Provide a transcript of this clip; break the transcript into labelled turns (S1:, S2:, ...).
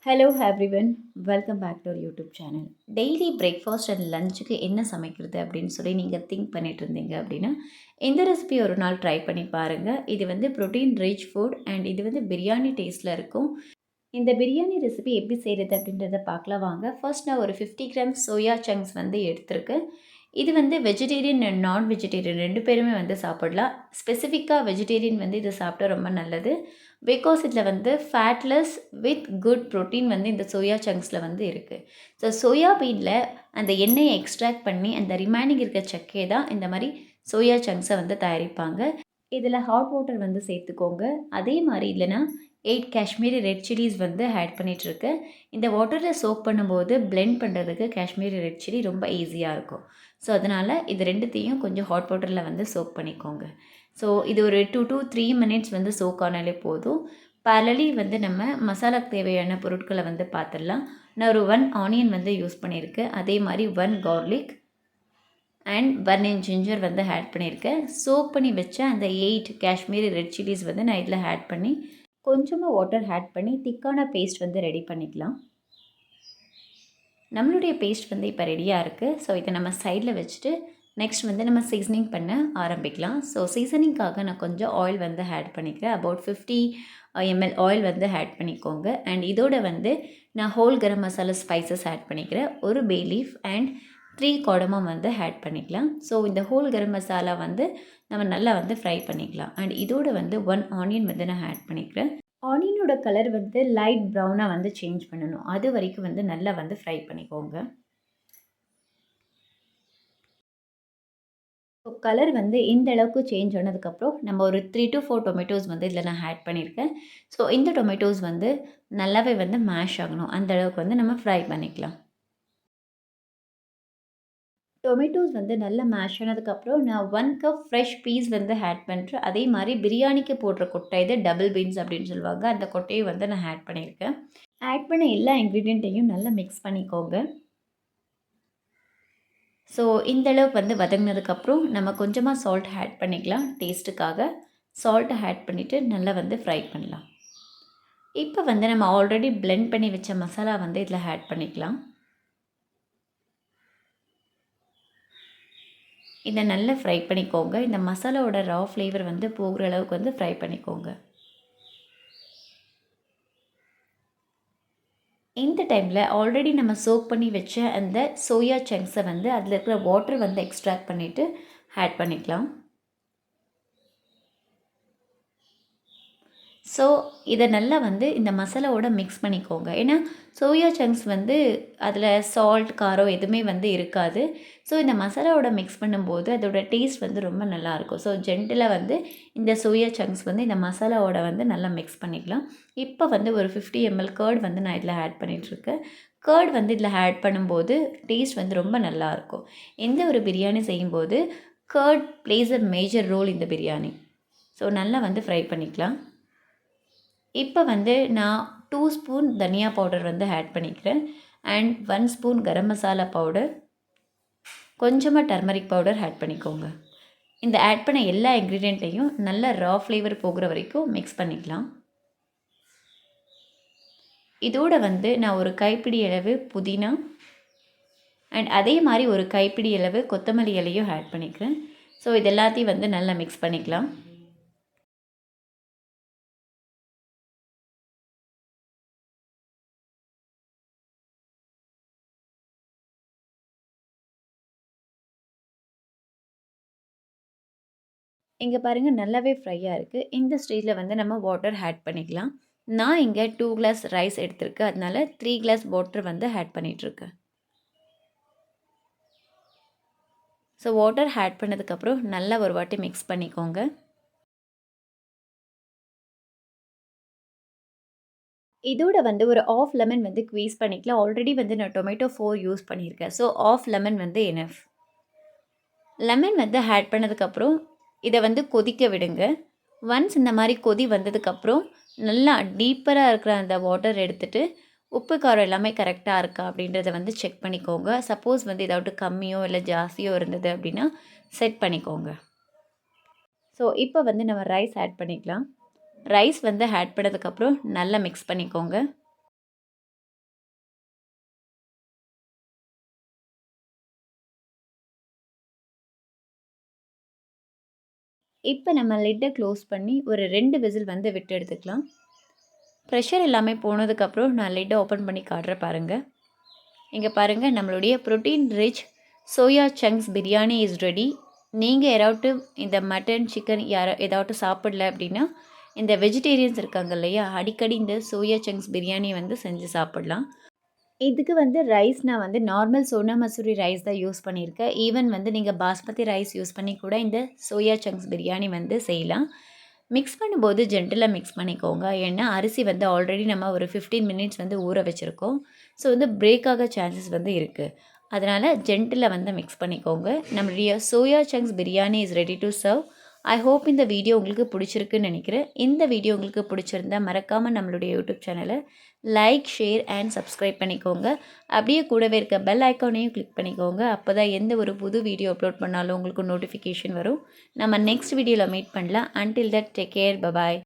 S1: Hello everyone, welcome back to YouTube channel. Daily breakfast and லஞ்சுக்கு என்ன சமைக்கிறது அப்படின்னு சொல்லி நீங்கள் திங்க் பண்ணிட்டு இருந்தீங்க அப்படின்னா இந்த ரெசிபி ஒரு நாள் ட்ரை பண்ணி பாருங்கள். இது வந்து ப்ரோட்டீன் ரிச் ஃபுட் அண்ட் இது வந்து பிரியாணி டேஸ்ட்டில் இருக்கும். இந்த பிரியாணி ரெசிபி எப்படி செய்கிறது அப்படின்றத பார்க்கலாம் வாங்க. ஃபர்ஸ்ட் நான் ஒரு 50 கிராம் சோயா சங்க்ஸ் வந்து எடுத்திருக்கேன். இது வந்து வெஜிடேரியன் அண்ட் நான் வெஜிடேரியன் 2 பேருமே வந்து சாப்பிடலாம். ஸ்பெசிஃபிக்காக வெஜிடேரியன் வந்து இது சாப்பிட்டா ரொம்ப நல்லது. பிகாஸ் இதில் வந்து ஃபேட்லெஸ் வித் குட் ப்ரோட்டீன் வந்து இந்த சோயா சங்க்ஸில் வந்து இருக்குது. ஸோ சோயா பீனில் அந்த எண்ணெயை எக்ஸ்ட்ராக்ட் பண்ணி அந்த ரிமைனிங் இருக்க சக்கையை தான் இந்த மாதிரி சோயா சங்க்ஸை வந்து தயாரிப்பாங்க. இதில் ஹாட் வாட்டர் வந்து சேர்த்துக்கோங்க. அதே மாதிரி இல்லைனா 8 காஷ்மீரி ரெட் சில்லிஸ் வந்து ஆட் பண்ணிகிட்ருக்கேன். இந்த வாட்டரில் சோக் பண்ணும்போது பிளெண்ட் பண்ணுறதுக்கு காஷ்மீரி ரெட் சில்லி ரொம்ப ஈஸியாக இருக்கும். ஸோ அதனால் இது ரெண்டுத்தையும் கொஞ்சம் ஹாட் வாட்டரில் வந்து சோக் பண்ணிக்கோங்க. ஸோ இது ஒரு 2 to 3 மினிட்ஸ் வந்து சோக் ஆனாலே போதும். பேரலி வந்து நம்ம மசாலாக்கு தேவையான பொருட்களை வந்து பார்த்துடலாம். நான் ஒரு 1 ஆனியன் வந்து யூஸ் பண்ணியிருக்கேன். அதே மாதிரி 1 கார்லிக் அண்ட் 1 inch ஜிஞ்சர் வந்து ஆட் பண்ணியிருக்கேன். சோக் பண்ணி வச்ச அந்த 8 காஷ்மீரி ரெட் சில்லிஸ் வந்து நான் இதில் ஆட் பண்ணி கொஞ்சமாக வாட்டர் ஆட் பண்ணி திக்கான பேஸ்ட் வந்து ரெடி பண்ணிக்கலாம். நம்மளுடைய பேஸ்ட் வந்து இப்போ ரெடியாக இருக்குது. ஸோ இதை நம்ம சைடில் வச்சுட்டு நெக்ஸ்ட் வந்து நம்ம சீசனிங் பண்ண ஆரம்பிக்கலாம். ஸோ சீசனிங்காக நான் கொஞ்சம் ஆயில் வந்து ஆட் பண்ணிக்கிறேன். அபவுட் 50 ml ஆயில் வந்து ஆட் பண்ணிக்கோங்க. அண்ட் இதோட வந்து நான் whole garam masala spices add பண்ணிக்கிறேன். ஒரு பே லீஃப் அண்ட் 3 கார்டமம் வந்து ஆட் பண்ணிக்கலாம். ஸோ இந்த ஹோல் கரம் மசாலா வந்து நம்ம நல்லா வந்து ஃப்ரை பண்ணிக்கலாம். அண்ட் இதோட வந்து 1 ஆனியன் வந்து நான் ஆட் பண்ணிக்கிறேன். ஆனியனோட கலர் வந்து லைட் ப்ரௌனாக வந்து சேஞ்ச் பண்ணணும். அது வரைக்கும் வந்து நல்லா வந்து ஃப்ரை பண்ணிக்கோங்க. ஸோ கலர் வந்து இந்த அளவுக்கு சேஞ்ச் ஆனதுக்கப்புறம் நம்ம ஒரு 3 to 4 டொமேட்டோஸ் வந்து இதில் நான் ஆட் பண்ணியிருக்கேன். ஸோ இந்த டொமேட்டோஸ் வந்து நல்லாவே வந்து மேஷ் ஆகணும். அந்த அளவுக்கு வந்து நம்ம ஃப்ரை பண்ணிக்கலாம். டொமேட்டோஸ் வந்து நல்லா மேஷ் ஆனதுக்கப்புறம் நான் 1 கப் ஃப்ரெஷ் பீஸ் வந்து ஆட் பண்ணுறேன். அதே மாதிரி பிரியாணிக்கு போடுற கொட்டை இது டபுள் பீன்ஸ் அப்படின்னு சொல்லுவாங்க. அந்த கொட்டையை வந்து நான் ஆட் பண்ணியிருக்கேன். ஆட் பண்ண எல்லா இன்க்ரீடியண்ட்டையும் நல்லா மிக்ஸ் பண்ணிக்கோங்க. ஸோ இந்த அளவுக்கு வந்து வதங்கினதுக்கப்புறம் நம்ம கொஞ்சமாக சால்ட் ஆட் பண்ணிக்கலாம் டேஸ்ட்டுக்காக. சால்ட்டை ஆட் பண்ணிவிட்டு நல்லா வந்து ஃப்ரை பண்ணலாம். இப்போ வந்து நம்ம ஆல்ரெடி பிளெண்ட் பண்ணி வச்ச மசாலா வந்து இதில் ஆட் பண்ணிக்கலாம். இதை நல்லா ஃப்ரை பண்ணிக்கோங்க. இந்த மசாலாவோட ரா ஃப்ளேவர் வந்து போகிற அளவுக்கு வந்து ஃப்ரை பண்ணிக்கோங்க. இந்த டைமில் ஆல்ரெடி நம்ம சோக் பண்ணி வச்ச அந்த சோயா சங்க்ஸை வந்து அதில் இருக்கிற வாட்டர் வந்து எக்ஸ்ட்ராக்ட் பண்ணிவிட்டு ஆட் பண்ணிக்கலாம். ஸோ இதை நல்லா வந்து இந்த மசாலாவோட மிக்ஸ் பண்ணிக்கோங்க. ஏன்னா சோயா சங்க்ஸ் வந்து அதில் சால்ட், காரம் எதுவுமே வந்து இருக்காது. ஸோ இந்த மசாலாவோட மிக்ஸ் பண்ணும்போது அதோட டேஸ்ட் வந்து ரொம்ப நல்லாயிருக்கும். ஸோ ஜென்டிலாக வந்து இந்த சோயா சங்க்ஸ் வந்து இந்த மசாலாவோட வந்து நல்லா மிக்ஸ் பண்ணிக்கலாம். இப்போ வந்து ஒரு 50 ml கர்ட் வந்து நான் இதில் ஆட் பண்ணிகிட்ருக்கேன். கர்ட் வந்து இதில் ஆட் பண்ணும்போது டேஸ்ட் வந்து ரொம்ப நல்லாயிருக்கும். எந்த ஒரு பிரியாணி செய்யும்போது curd plays a major role இந்த பிரியாணி. ஸோ நல்லா வந்து ஃப்ரை பண்ணிக்கலாம். இப்போ வந்து நான் 2 ஸ்பூன் தனியா பவுடர் வந்து ஆட் பண்ணிக்கிறேன். And 1 spoon garam masala powder, கொஞ்சமாக டர்மரிக் பவுடர் ஆட் பண்ணிக்கோங்க. இந்த ஆட் பண்ண எல்லா இன்க்ரீடியண்ட்டையும் நல்ல ரா ஃப்ளேவர் போகிற வரைக்கும் மிக்ஸ் பண்ணிக்கலாம். இதோட வந்து நான் ஒரு கைப்பிடி அளவு புதினா அண்ட் அதே மாதிரி ஒரு கைப்பிடி அளவு கொத்தமல்லி இலையும் ஆட் பண்ணிக்கிறேன். ஸோ இது எல்லாத்தையும் வந்து நல்லா மிக்ஸ் பண்ணிக்கலாம். இங்கே பாருங்கள் நல்லாவே ஃப்ரையாக இருக்குது. இந்த ஸ்டேஜில் வந்து நம்ம வாட்டர் ஆட் பண்ணிக்கலாம். நான் இங்கே 2 கிளாஸ் ரைஸ் எடுத்திருக்கேன். அதனால 3 கிளாஸ் வாட்டர் வந்து ஆட் பண்ணிகிட்ருக்கேன். ஸோ வாட்டர் ஆட் பண்ணதுக்கப்புறம் நல்லா ஒரு வாட்டி மிக்ஸ் பண்ணிக்கோங்க. இதோட வந்து ஒரு ஆஃப் லெமன் வந்து ஸ்க்வீஸ் பண்ணிக்கலாம். ஆல்ரெடி வந்து நான் டொமேட்டோ 4 யூஸ் பண்ணியிருக்கேன். ஸோ ஆஃப் லெமன் வந்து எனஃப். லெமன் வந்து ஆட் பண்ணதுக்கப்புறம் இதை வந்து கொதிக்க விடுங்க. ஒன்ஸ் இந்த மாதிரி கொதி வந்ததுக்கப்புறம் நல்லா டீப்பராக இருக்கிற அந்த வாட்டர் எடுத்துகிட்டு உப்பு காரம் எல்லாமே கரெக்டாக இருக்கா அப்படின்றத வந்து செக் பண்ணிக்கோங்க. சப்போஸ் வந்து ஏதாவது கம்மியோ இல்லை ஜாஸ்தியோ இருந்தது அப்படின்னா செட் பண்ணிக்கோங்க. ஸோ இப்போ வந்து நம்ம ரைஸ் ஆட் பண்ணிக்கலாம். ரைஸ் வந்து ஆட் பண்ணதுக்கப்புறம் நல்லா மிக்ஸ் பண்ணிக்கோங்க. இப்போ நம்ம லிட்டை க்ளோஸ் பண்ணி ஒரு 2 விசில் வந்து விட்டு எடுத்துக்கலாம். ப்ரெஷர் எல்லாமே போனதுக்கப்புறம் நான் லிட்டை ஓப்பன் பண்ணி காட்டுறேன் பாருங்கள். இங்கே பாருங்கள், நம்மளுடைய protein rich soya chunks biryani is ready. நீங்கள் யாராவது இந்த மட்டன் சிக்கன் ஏதாவது சாப்பிடல அப்படின்னா இந்த வெஜிடேரியன்ஸ் இருக்காங்க இல்லையா, அடிக்கடி இந்த சோயா சங்க்ஸ் பிரியாணி வந்து செஞ்சு சாப்பிடலாம். இதுக்கு வந்து ரைஸ் நான் வந்து நார்மல் சோனா மசூரி ரைஸ் தான் யூஸ் பண்ணியிருக்கேன். ஈவன் வந்து நீங்கள் பாஸ்மதி ரைஸ் யூஸ் பண்ணி கூட இந்த சோயா சங்க்ஸ் பிரியாணி வந்து செய்யலாம். மிக்ஸ் பண்ணும்போது ஜென்டிலாக மிக்ஸ் பண்ணிக்கோங்க. ஏன்னா அரிசி வந்து ஆல்ரெடி நம்ம ஒரு 15 மினிட்ஸ் வந்து ஊற வச்சுருக்கோம். ஸோ வந்து பிரேக் ஆக சான்சஸ் வந்து இருக்குது. அதனால் ஜென்டிலாக வந்து மிக்ஸ் பண்ணிக்கோங்க. நம்மளுடைய soya chunks biryani is ready to serve. I hope இந்த வீடியோ உங்களுக்கு பிடிச்சிருக்குன்னு நினைக்கிறேன். இந்த வீடியோ உங்களுக்கு பிடிச்சிருந்தா மறக்காமல் நம்மளுடைய யூடியூப் சேனலை லைக், ஷேர் அண்ட் சப்ஸ்கிரைப் பண்ணிக்கோங்க. அப்படியே கூடவே இருக்க பெல் ஐக்கானையும் கிளிக் பண்ணிக்கோங்க. அப்போ தான் எந்த ஒரு புது வீடியோ அப்லோட் பண்ணாலும் உங்களுக்கு நோட்டிஃபிகேஷன் வரும். நம்ம நெக்ஸ்ட் வீடியோவில் மீட் பண்ணலாம். Until that take care, bye bye.